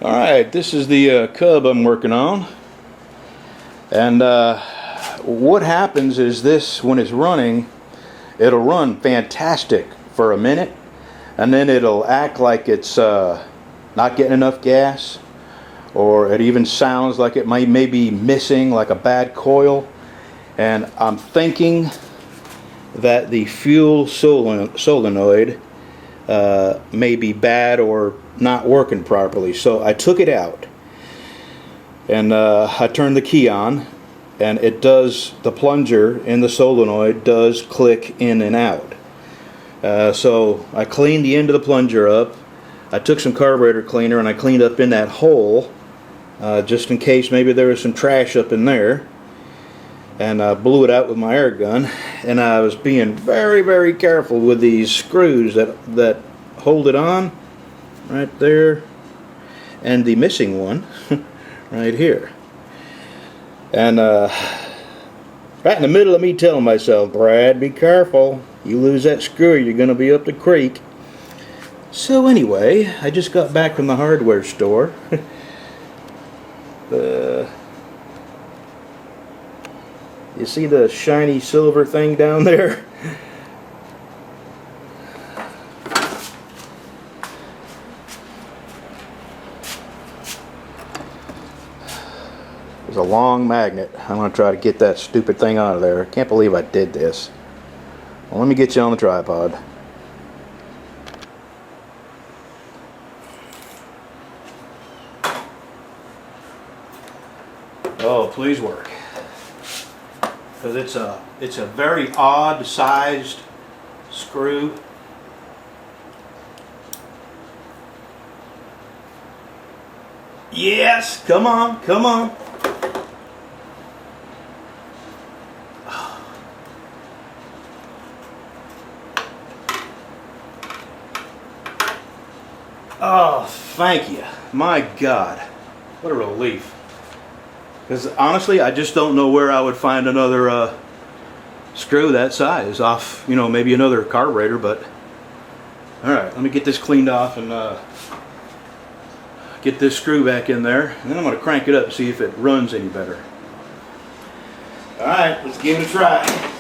Alright, this is the Cub I'm working on, and what happens is this, when it's running, it'll run fantastic for a minute, and then it'll act like it's not getting enough gas, or it even sounds like it may be missing, like a bad coil. And I'm thinking that the fuel solenoid may be bad or not working properly. So I took it out, and I turned the key on, and it does, the plunger in the solenoid does click in and out. So I cleaned the end of the plunger up. I took some carburetor cleaner and I cleaned up in that hole, just in case maybe there was some trash up in there, and I blew it out with my air gun. And I was being very, very careful with these screws that hold it on right there, and the missing one right here. And right in the middle of me telling myself, Brad, be careful, you lose that screw, you're gonna be up the creek. So anyway, I just got back from the hardware store. You see the shiny silver thing down there? There's a long magnet. I'm going to try to get that stupid thing out of there. I can't believe I did this. Well, let me get you on the tripod. Oh, please work. Because it's a very odd sized screw. Yes, come on, come on. Oh, thank you. My God, what a relief. Because honestly, I just don't know where I would find another screw that size off, you know, maybe another carburetor. But alright, let me get this cleaned off and get this screw back in there, and then I'm going to crank it up and see if it runs any better. Alright, let's give it a try.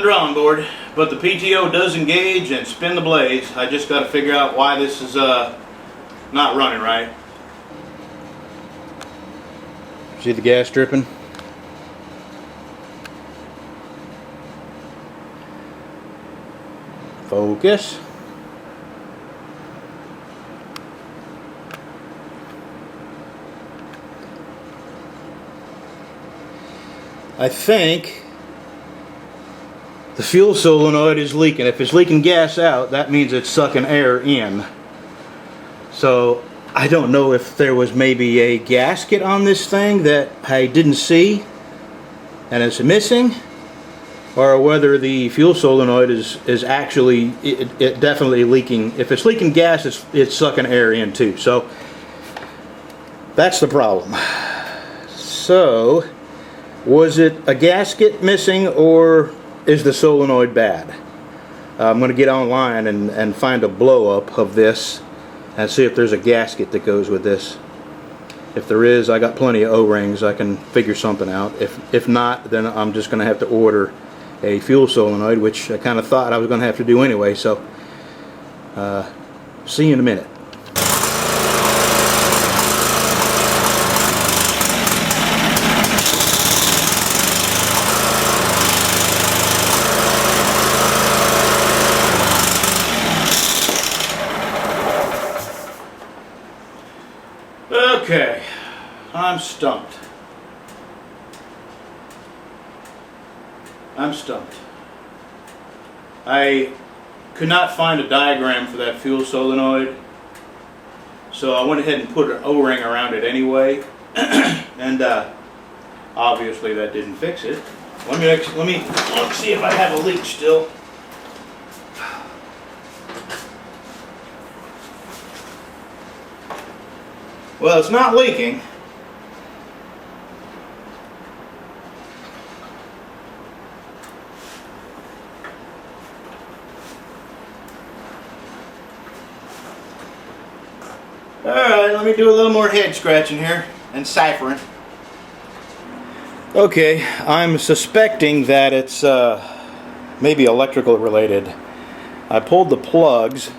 drawing board, but the PTO does engage and spin the blades. I just got to figure out why this is not running right. See the gas dripping? Focus. I think the fuel solenoid is leaking. If it's leaking gas out, that means it's sucking air in. So I don't know if there was maybe a gasket on this thing that I didn't see and it's missing, or whether the fuel solenoid is actually it definitely leaking. If it's leaking gas, it's sucking air in too. So that's the problem. So was it a gasket missing, or is the solenoid bad? I'm going to get online and find a blow-up of this and see if there's a gasket that goes with this. If there is, I got plenty of O-rings. I can figure something out. If not, then I'm just going to have to order a fuel solenoid, which I kind of thought I was going to have to do anyway. So, see you in a minute. Okay, I'm stumped. I could not find a diagram for that fuel solenoid, so I went ahead and put an O-ring around it anyway, and obviously that didn't fix it. Let me look, see if I have a leak still. Well, it's not leaking. Alright, let me do a little more head scratching here and ciphering. Okay, I'm suspecting that it's maybe electrical related. I pulled the plugs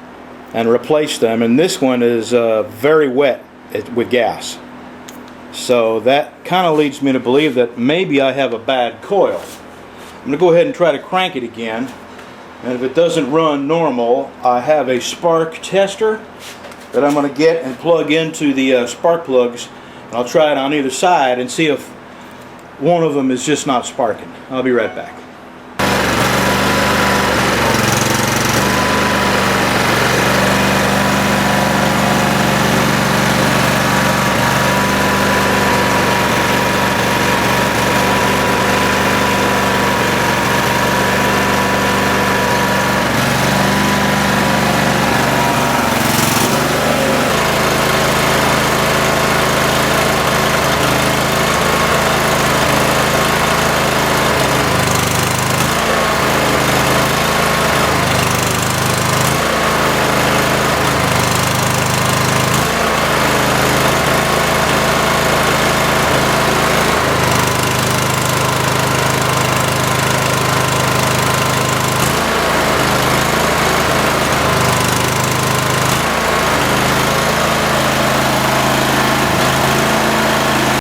and replaced them, and this one is very wet with gas. So that kind of leads me to believe that maybe I have a bad coil. I'm going to go ahead and try to crank it again, and if it doesn't run normal, I have a spark tester that I'm going to get and plug into the spark plugs. I'll try it on either side and see if one of them is just not sparking. I'll be right back.